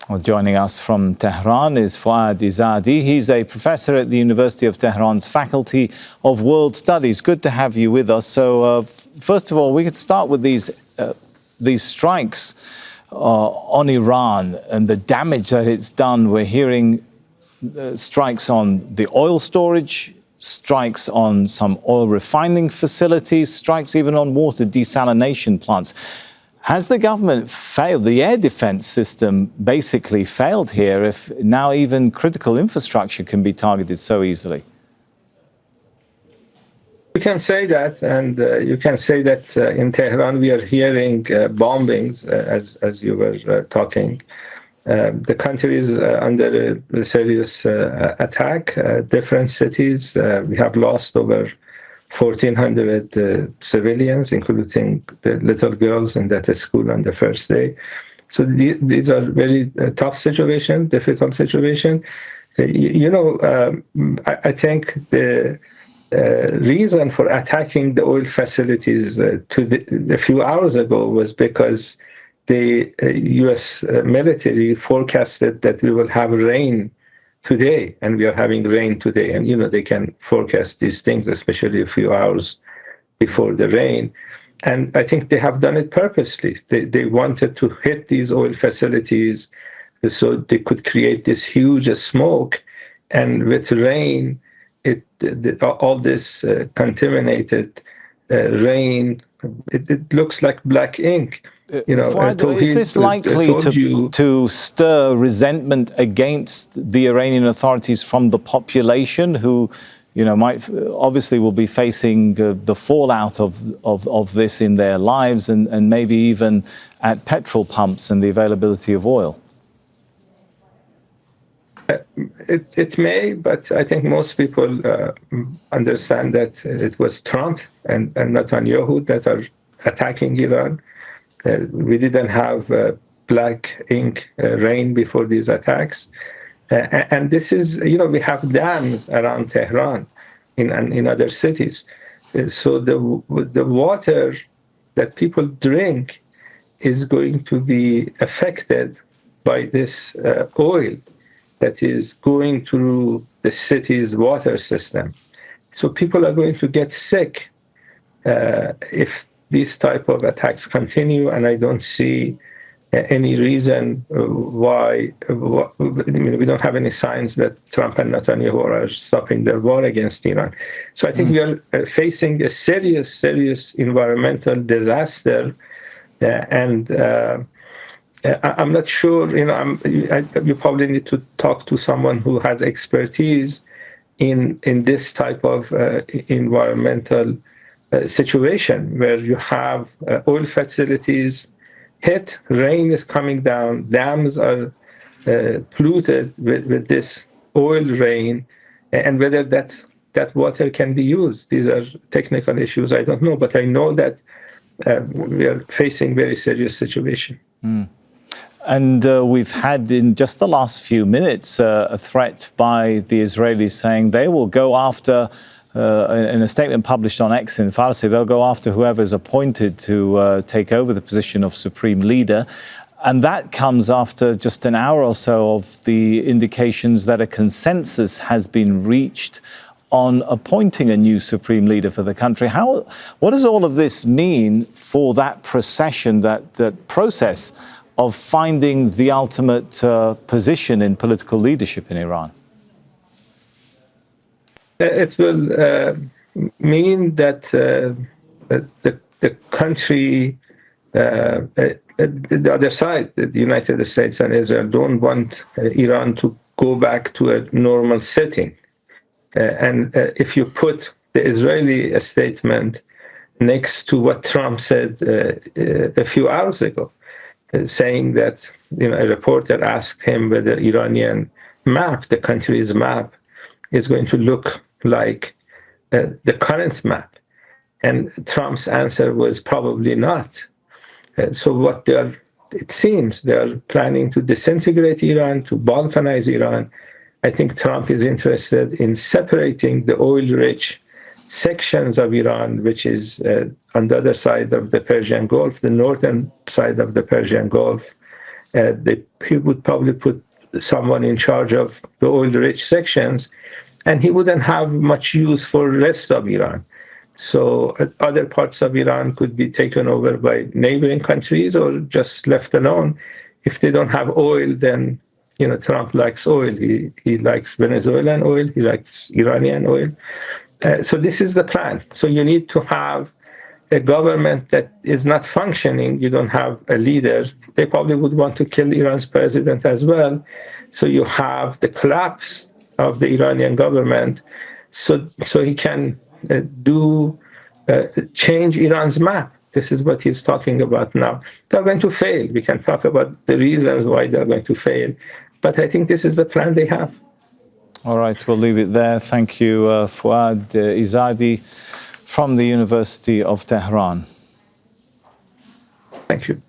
Well, joining us from Tehran is Foad Izadi. He's a professor at the University of Tehran's Faculty of World Studies. Good to have you with us. So, first of all, we could start with these strikes on Iran and the damage that it's done. We're hearing strikes on the oil storage, strikes on some oil refining facilities, strikes even on water desalination plants. Has the government failed? The air defense system basically failed here if now even critical infrastructure can be targeted so easily? You can say that, and you can say that in Tehran we are hearing bombings, as you were talking. The country is under a serious attack. Different cities, we have lost over 1,400 civilians, including the little girls in that school on the first day. So these are very tough situation, difficult situation. I think the reason for attacking the oil facilities a few hours ago was because the U.S. military forecasted that we will have rain today, and we are having rain today. And, they can forecast these things, especially a few hours before the rain. And I think they have done it purposely. They wanted to hit these oil facilities so they could create this huge smoke. And with rain, all this contaminated rain, it looks like black ink. Is this likely to stir resentment against the Iranian authorities from the population who, might obviously will be facing the fallout of this in their lives and maybe even at petrol pumps and the availability of oil? It may, but I think most people understand that it was Trump and Netanyahu that are attacking Iran. We didn't have black ink rain before these attacks. And this is, we have dams around Tehran in other cities. So the water that people drink is going to be affected by this oil that is going through the city's water system. So people are going to get sick if these type of attacks continue, and I don't see any reason why. We don't have any signs that Trump and Netanyahu are stopping their war against Iran. So I think we are facing a serious environmental disaster, and I'm not sure. You probably need to talk to someone who has expertise in this type of environmental situation where you have oil facilities hit, rain is coming down, dams are polluted with this oil rain, and whether that water can be used. These are technical issues. I don't know, but I know that we are facing very serious situation. And we've had in just the last few minutes a threat by the Israelis saying they will go after, in a statement published on X in Farsi, they'll go after whoever is appointed to take over the position of supreme leader. And that comes after just an hour or so of the indications that a consensus has been reached on appointing a new supreme leader for the country. What does all of this mean for that procession, that process of finding the ultimate position in political leadership in Iran? It will mean that the country, the other side, the United States and Israel, don't want Iran to go back to a normal setting. And if you put the Israeli statement next to what Trump said a few hours ago, saying that a reporter asked him whether Iranian map, the country's map, is going to look like the current map. And Trump's answer was probably not. So it seems they are planning to disintegrate Iran, to Balkanize Iran. I think Trump is interested in separating the oil-rich sections of Iran, which is on the other side of the Persian Gulf, the northern side of the Persian Gulf, he would probably put someone in charge of the oil-rich sections, and he wouldn't have much use for the rest of Iran. So other parts of Iran could be taken over by neighboring countries or just left alone. If they don't have oil, then Trump likes oil. He likes Venezuelan oil. He likes Iranian oil. So this is the plan. So you need to have a government that is not functioning. You don't have a leader. They probably would want to kill Iran's president as well. So you have the collapse of the Iranian government. So he can change Iran's map. This is what he's talking about now. They're going to fail. We can talk about the reasons why they're going to fail. But I think this is the plan they have. All right, we'll leave it there. Thank you, Foad Izadi from the University of Tehran. Thank you.